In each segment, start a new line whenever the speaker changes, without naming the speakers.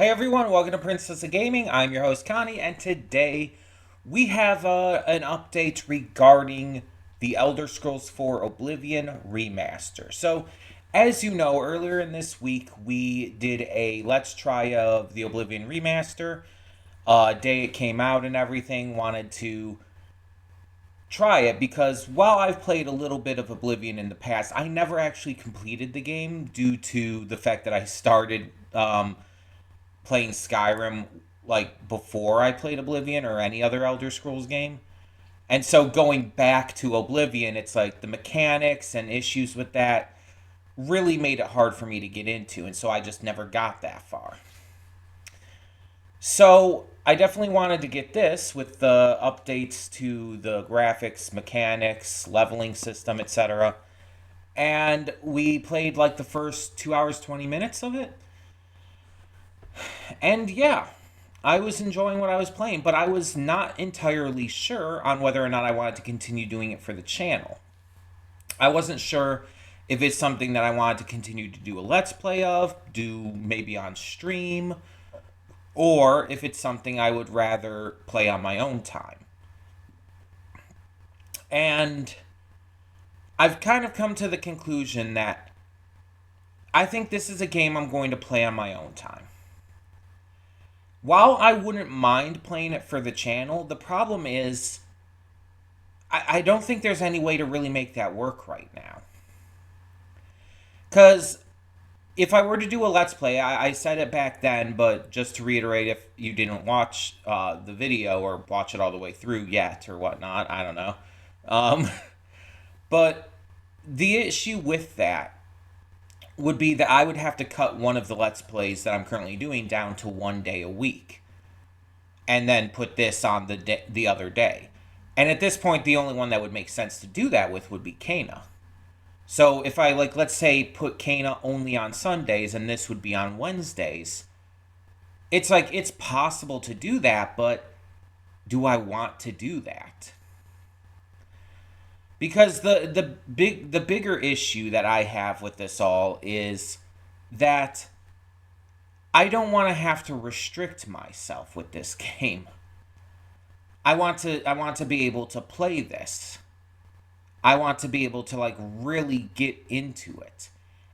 Hey everyone, welcome to Princess of Gaming. I'm your host Connie, and today we have an update regarding the Elder Scrolls 4 Oblivion Remaster. So, as you know, earlier in this week we did a Let's Try of the Oblivion Remaster. Day it came out and everything, wanted to try it because while I've played a little bit of Oblivion in the past, I never actually completed the game due to the fact that I started playing Skyrim like before I played Oblivion or any other Elder Scrolls game. And so going back to Oblivion, it's like the mechanics and issues with that really made it hard for me to get into, and so I just never got that far. So I definitely wanted to get this with the updates to the graphics, mechanics, leveling system, etc. And we played like the first 2 hours, 20 minutes of it. And yeah, I was enjoying what I was playing, but I was not entirely sure on whether or not I wanted to continue doing it for the channel. I wasn't sure if it's something that I wanted to continue to do a Let's Play of, do maybe on stream, or if it's something I would rather play on my own time. And I've kind of come to the conclusion that I think this is a game I'm going to play on my own time. While I wouldn't mind playing it for the channel, the problem is I don't think there's any way to really make that work right now. Because if I were to do a Let's Play, I said it back then, but just to reiterate, if you didn't watch the video or watch it all the way through yet or whatnot, I don't know. Um, but the issue with that would be that I would have to cut one of the Let's Plays that I'm currently doing down to 1 day a week. And then put this on the other day. And at this point, the only one that would make sense to do that with would be Kana. So if I, like, let's say, put Kana only on Sundays and this would be on Wednesdays, it's like, it's possible to do that, but do I want to do that? Because the bigger issue that I have with this all is that I don't want to have to restrict myself with this game. I want to be able to play this. I want to be able to like really get into it.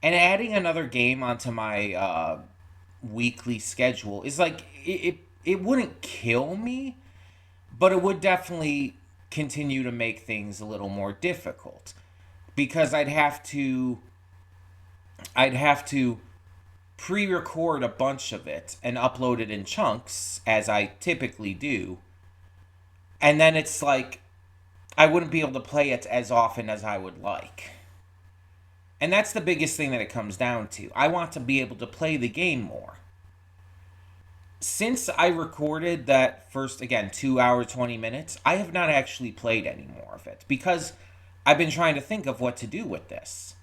And adding another game onto my weekly schedule is like it wouldn't kill me, but it would definitely continue to make things a little more difficult because I'd have to pre-record a bunch of it and upload it in chunks as I typically do. And then it's like I wouldn't be able to play it as often as I would like. And that's the biggest thing that it comes down to. I want to be able to play the game more. Since I recorded that first, again, 2 hour, 20 minutes, I have not actually played any more of it because I've been trying to think of what to do with this.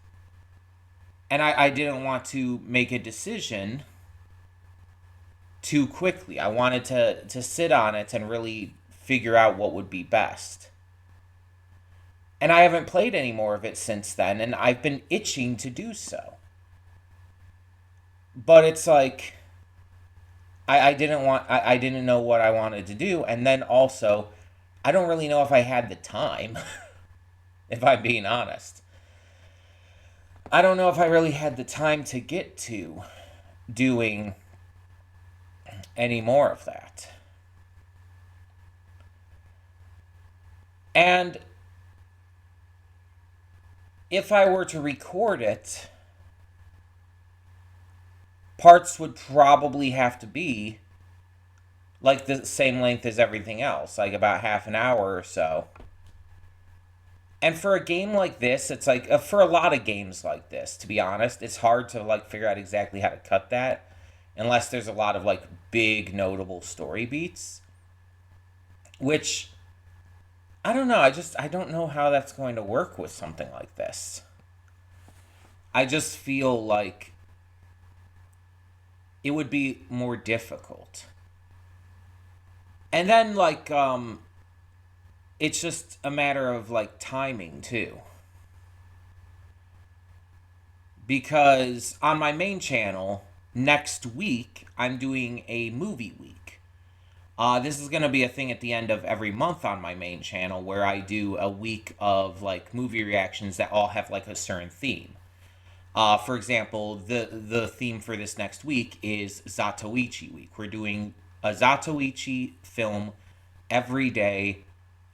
And I didn't want to make a decision too quickly. I wanted to sit on it and really figure out what would be best. And I haven't played any more of it since then, and I've been itching to do so. But it's like I didn't know what I wanted to do, and then also I don't really know if I had the time, if I'm being honest. I don't know if I really had the time to get to doing any more of that. And if I were to record it, parts would probably have to be like the same length as everything else, like about half an hour or so. And for a game like this, it's like for a lot of games like this, to be honest, it's hard to like figure out exactly how to cut that unless there's a lot of like big notable story beats, which I don't know. I don't know how that's going to work with something like this. I just feel like it would be more difficult. And then like it's just a matter of like timing too. Because on my main channel, next week, I'm doing a movie week. This is going to be a thing at the end of every month on my main channel where I do a week of like movie reactions that all have like a certain theme. For example, the theme for this next week is Zatoichi week. We're doing a Zatoichi film every day,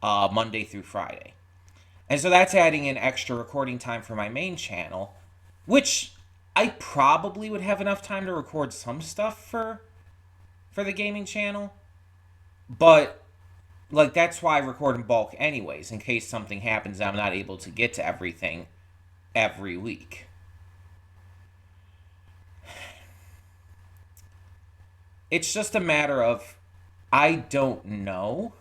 Monday through Friday. And so that's adding in extra recording time for my main channel, which I probably would have enough time to record some stuff for the gaming channel. But like that's why I record in bulk anyways, in case something happens and I'm not able to get to everything every week. It's just a matter of I don't know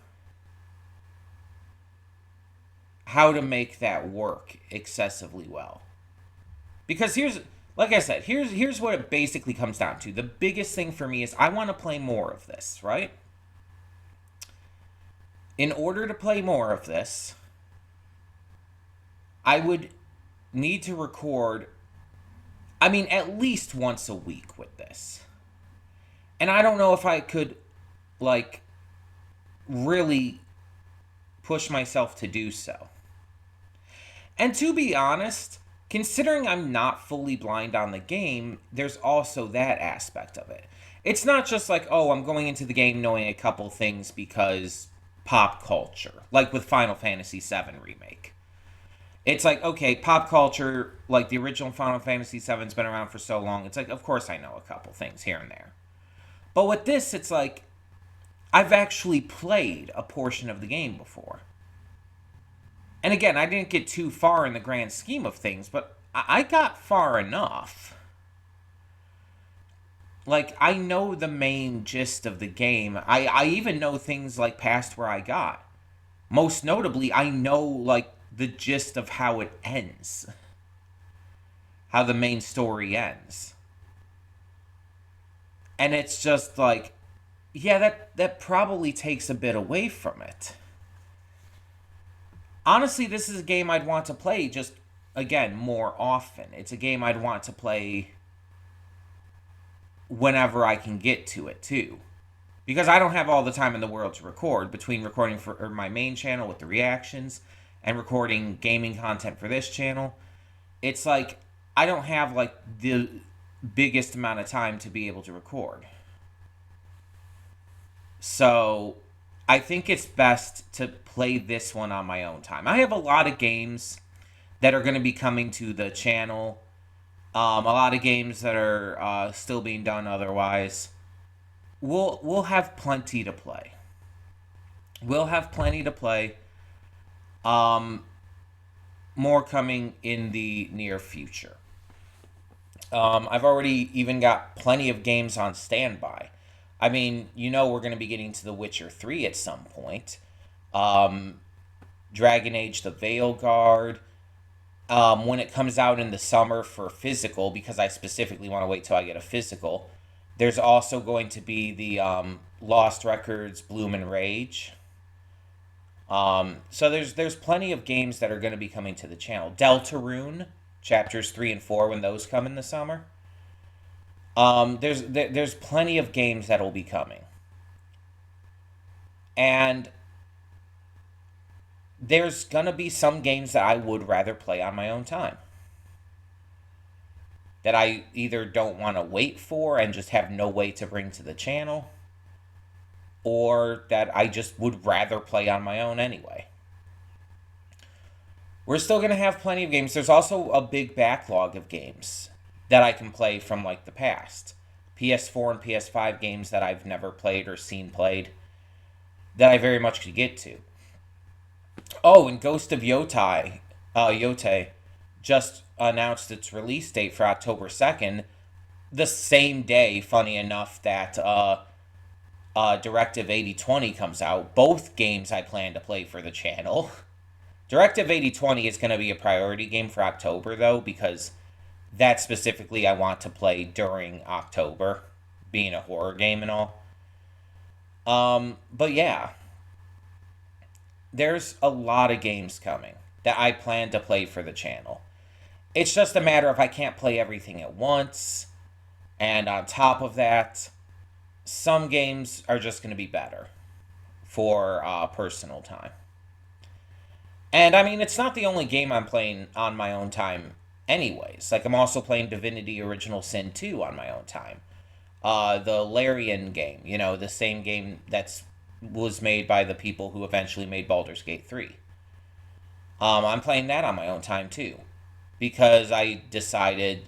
how to make that work excessively well. Because like I said, here's what it basically comes down to. The biggest thing for me is I want to play more of this, right? In order to play more of this, I would need to record, I mean, at least once a week with this. And I don't know if I could, like, really push myself to do so. And to be honest, considering I'm not fully blind on the game, there's also that aspect of it. It's not just like, oh, I'm going into the game knowing a couple things because pop culture, like with Final Fantasy VII Remake. It's like, okay, pop culture, like the original Final Fantasy VII's been around for so long, it's like, of course I know a couple things here and there. But with this, it's like, I've actually played a portion of the game before. And again, I didn't get too far in the grand scheme of things, but I got far enough. Like, I know the main gist of the game. I even know things, like, past where I got. Most notably, I know, like, the gist of how it ends. How the main story ends. And it's just, like, yeah, that probably takes a bit away from it. Honestly, this is a game I'd want to play just, again, more often. It's a game I'd want to play whenever I can get to it, too. Because I don't have all the time in the world to record, between recording for my main channel with the reactions and recording gaming content for this channel. It's like, I don't have, like, the biggest amount of time to be able to record. So, I think it's best to play this one on my own time. I have a lot of games that are going to be coming to the channel. A lot of games that are still being done otherwise. We'll have plenty to play. We'll have plenty to play. More coming in the near future. I've already even got plenty of games on standby. I mean, you know we're going to be getting to The Witcher 3 at some point. Dragon Age The Veilguard. When it comes out in the summer for physical, because I specifically want to wait till I get a physical, there's also going to be the Lost Records Bloom and Rage. So there's plenty of games that are going to be coming to the channel. Deltarune, chapters 3 and 4, when those come in the summer. There's plenty of games that will be coming. And there's going to be some games that I would rather play on my own time. That I either don't want to wait for and just have no way to bring to the channel, or that I just would rather play on my own anyway. We're still going to have plenty of games. There's also a big backlog of games that I can play from, like, the past. PS4 and PS5 games that I've never played or seen played that I very much could get to. Oh, and Ghost of Yotei just announced its release date for October 2nd, the same day, funny enough, that Directive 8020 comes out. Both games I plan to play for the channel. Directive 8020 is going to be a priority game for October, though, because that specifically I want to play during October, being a horror game and all. But yeah, there's a lot of games coming that I plan to play for the channel. It's just a matter of I can't play everything at once, And on top of that, some games are just going to be better for personal time. And I mean, it's not the only game I'm playing on my own time, anyways. Like, I'm also playing Divinity Original Sin 2 on my own time. The Larian game, the same game that's was made by the people who eventually made Baldur's Gate 3. I'm playing that on my own time too, because I decided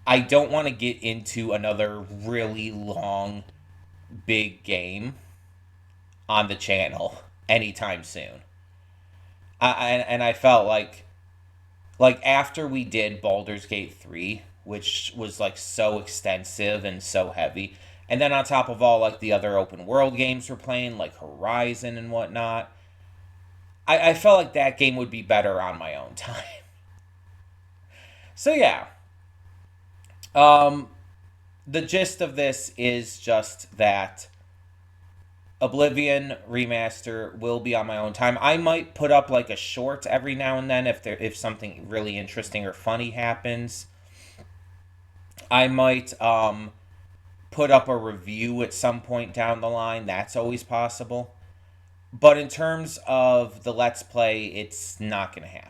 I don't want to get into another really long, big game on the channel anytime soon. And I felt like after we did Baldur's Gate 3, which was like so extensive and so heavy, and then on top of all like the other open world games we're playing, like Horizon and whatnot, I felt like that game would be better on my own time. So yeah, um, the gist of this is just that Oblivion Remaster will be on my own time. I might put up like a short every now and then if something really interesting or funny happens. I might put up a review at some point down the line. That's always possible. But in terms of the Let's Play, it's not going to happen.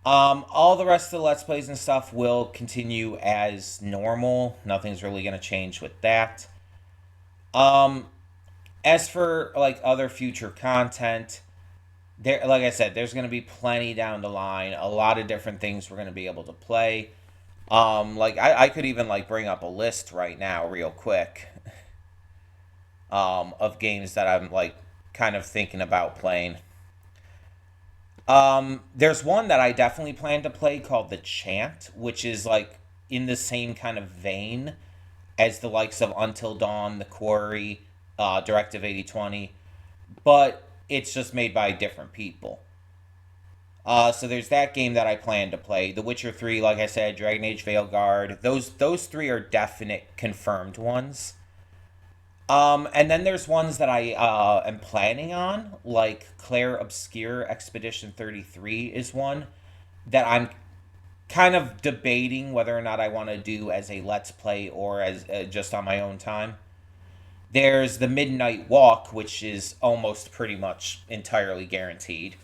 All the rest of the Let's Plays and stuff will continue as normal. Nothing's really going to change with that. Um, as for like other future content, there, like I said, there's going to be plenty down the line. A lot of different things we're going to be able to play. Like I could even like bring up a list right now, real quick, of games that I'm like kind of thinking about playing. There's one that I definitely plan to play called The Chant, which is like in the same kind of vein as the likes of Until Dawn, The Quarry, Directive 8020, but it's just made by different people. So there's that game that I plan to play. The Witcher 3, like I said, Dragon Age Veilguard. Those three are definite confirmed ones. And then there's ones that I am planning on, like Claire Obscure Expedition 33 is one that I'm kind of debating whether or not I want to do as a Let's Play or as just on my own time. There's the Midnight Walk, which is almost pretty much entirely guaranteed,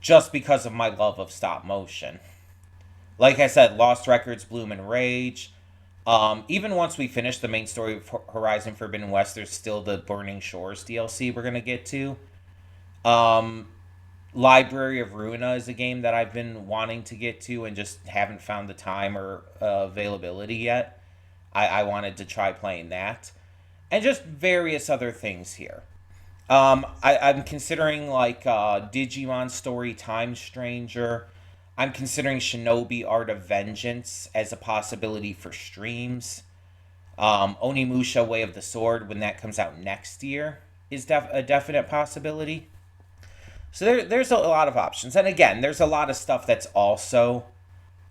just because of my love of stop motion. Like I said, Lost Records, Bloom and Rage. Even once we finish the main story of Horizon Forbidden West, there's still the Burning Shores DLC we're going to get to. Um, Library of Ruina is a game that I've been wanting to get to and just haven't found the time or availability yet. I wanted to try playing that. And just various other things here. I'm considering like Digimon Story Time Stranger. I'm considering Shinobi Art of Vengeance as a possibility for streams. Onimusha Way of the Sword, when that comes out next year, is a definite possibility. So there's a lot of options. And again, there's a lot of stuff that's also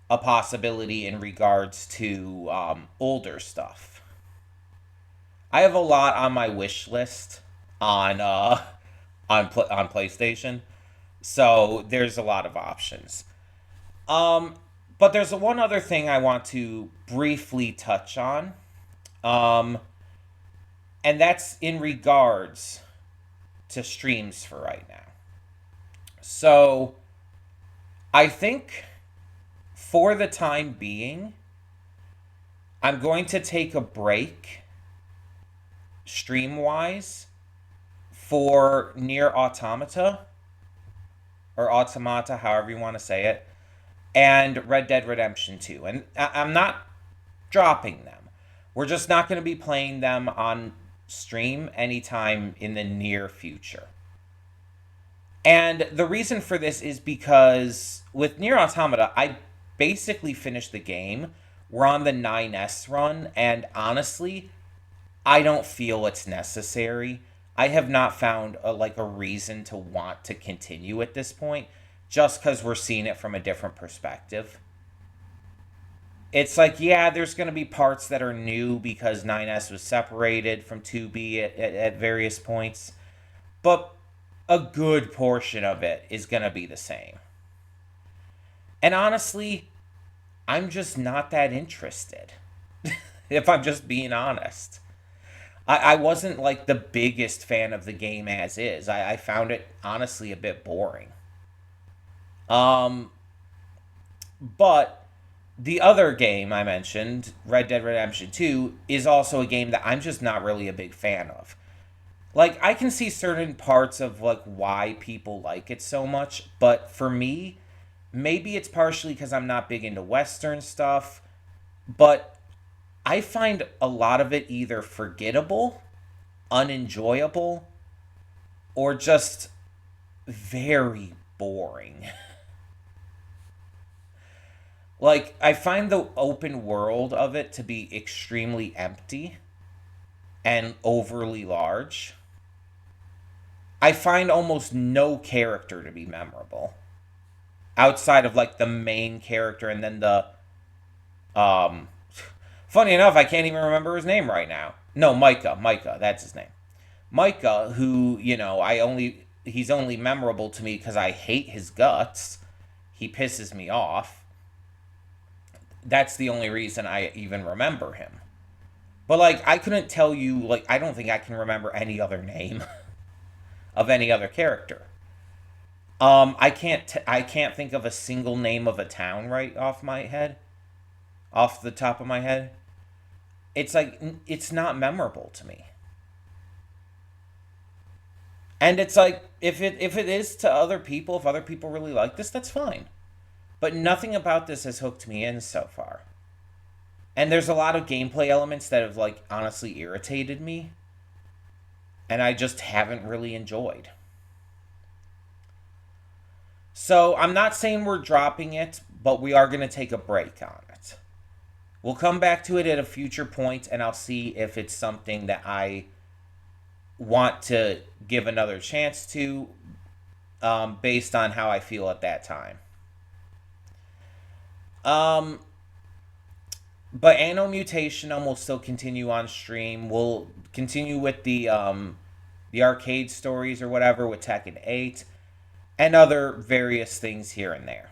a possibility in regards to older stuff. I have a lot on my wish list on on PlayStation, so there's a lot of options. Um, but there's one other thing I want to briefly touch on, um, and that's in regards to streams for right now. So I think for the time being, I'm going to take a break stream wise for Near Automata or Automata, however you want to say it, and Red Dead Redemption 2. And I'm not dropping them. We're just not going to be playing them on stream anytime in the near future. And the reason for this is because with Near Automata, I basically finished the game. We're on the 9S run, and honestly, I don't feel it's necessary. I have not found a reason to want to continue at this point, just because we're seeing it from a different perspective. It's like, yeah, there's going to be parts that are new because 9S was separated from 2B at various points, but a good portion of it is going to be the same. And honestly, I'm just not that interested. if I'm just being honest. I wasn't like the biggest fan of the game as is. I found it honestly a bit boring. Um, but the other game I mentioned, Red Dead Redemption 2, is also a game that I'm just not really a big fan of. Like, I can see certain parts of like why people like it so much, but for me, maybe it's partially because I'm not big into Western stuff, but I find a lot of it either forgettable, unenjoyable, or just very boring. Like, I find the open world of it to be extremely empty and overly large. I find almost no character to be memorable outside of like the main character and then the um funny enough, I can't even remember his name right now. No, Micah, that's his name. Micah, who, he's only memorable to me because I hate his guts. He pisses me off. That's the only reason I even remember him. But like I couldn't tell you, like I don't think I can remember any other name of any other character. I can't think of a single name of a town right off my head, off the top of my head. It's like it's not memorable to me. And it's like if it is to other people, if other people really like this, that's fine. But nothing about this has hooked me in so far. And there's a lot of gameplay elements that have like honestly irritated me and I just haven't really enjoyed. So I'm not saying we're dropping it, but we are going to take a break on it. We'll come back to it at a future point and I'll see if it's something that I want to give another chance to, based on how I feel at that time. Um, but Anno Mutationum will still continue on stream. We'll continue with the arcade stories or whatever with Tekken 8 and other various things here and there.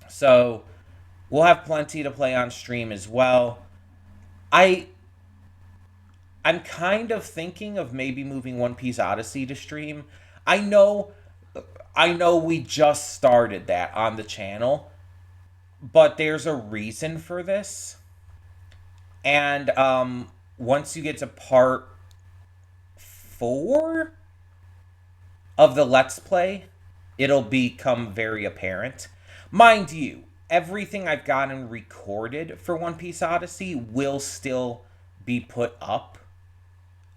So we'll have plenty to play on stream as well. I I'm kind of thinking of maybe moving One Piece Odyssey to stream. I know I know we just started that on the channel, but there's a reason for this. And once you get to part 4 of the Let's Play, it'll become very apparent. Mind you, everything I've gotten recorded for One Piece Odyssey will still be put up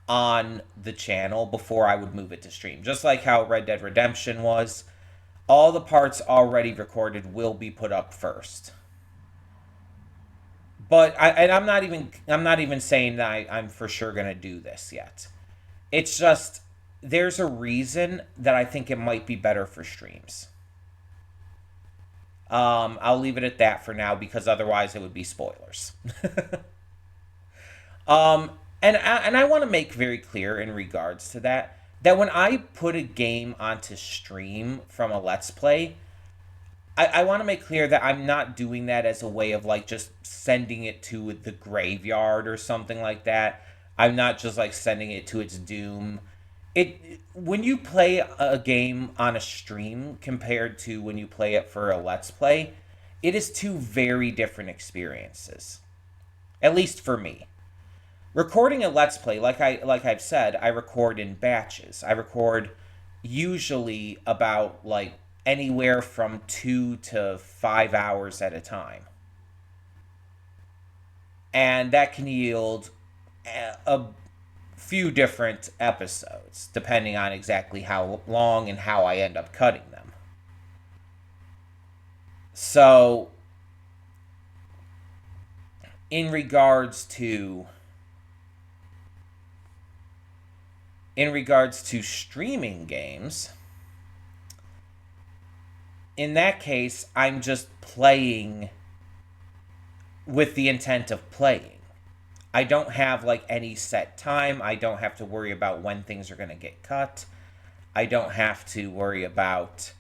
on the channel before I would move it to stream. Just like how Red Dead Redemption was. All the parts already recorded will be put up first. I'm not even saying that I'm for sure gonna do this yet. It's just there's a reason that I think it might be better for streams. I'll leave it at that for now because otherwise it would be spoilers. And I want to make very clear in regards to that when I put a game onto stream from a Let's Play, I want to make clear that I'm not doing that as a way of like just sending it to the graveyard or something like that. I'm not just like sending it to its doom. It when you play a game on a stream compared to when you play it for a Let's Play, it is two very different experiences. At least for me. Recording a Let's Play, like I've said, I record in batches. I record usually about like anywhere from 2 to 5 hours at a time. And that can yield a few different episodes, depending on exactly how long and how I end up cutting them. So, in regards to streaming games, in that case, I'm just playing with the intent of playing. I don't have like any set time. I don't have to worry about when things are going to get cut. I don't have to worry about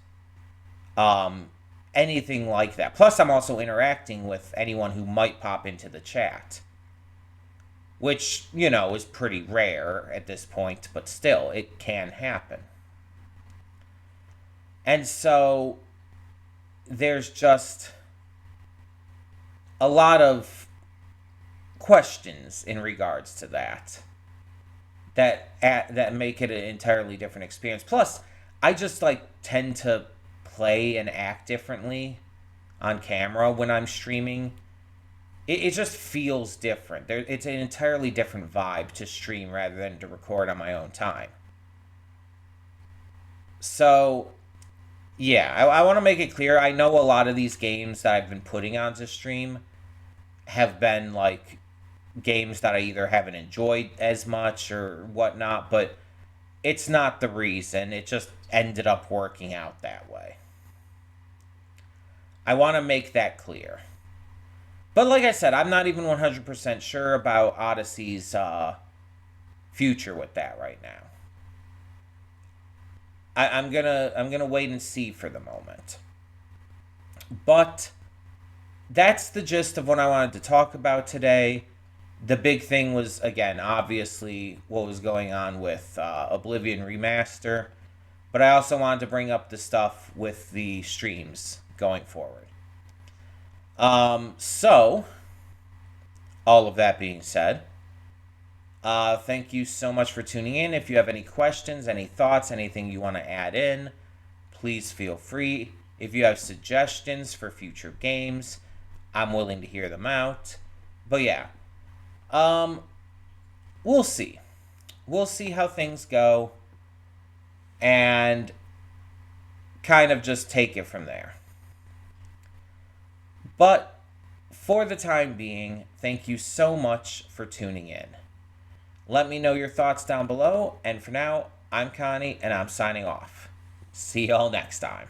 um anything like that. Plus, I'm also interacting with anyone who might pop into the chat, which, is pretty rare at this point, but still, it can happen. And so, there's just a lot of questions in regards to that make it an entirely different experience. Plus, I just tend to play and act differently on camera when I'm streaming. It just feels different. It's an entirely different vibe to stream rather than to record on my own time. So, yeah, I want to make it clear. I know a lot of these games that I've been putting onto stream have been games that I either haven't enjoyed as much or whatnot, but it's not the reason. It just ended up working out that way. I want to make that clear. But like I said, I'm not even 100% sure about Odyssey's future with that right now. I'm gonna wait and see for the moment. But that's the gist of what I wanted to talk about today. The big thing was, again, obviously what was going on with Oblivion Remaster, but I also wanted to bring up the stuff with the streams going forward. So, all of that being said, thank you so much for tuning in. If you have any questions, any thoughts, anything you want to add in, please feel free. If you have suggestions for future games, I'm willing to hear them out. But yeah, we'll see. We'll see how things go and kind of just take it from there. But for the time being, thank you so much for tuning in. Let me know your thoughts down below, and for now, I'm Connie, and I'm signing off. See y'all next time.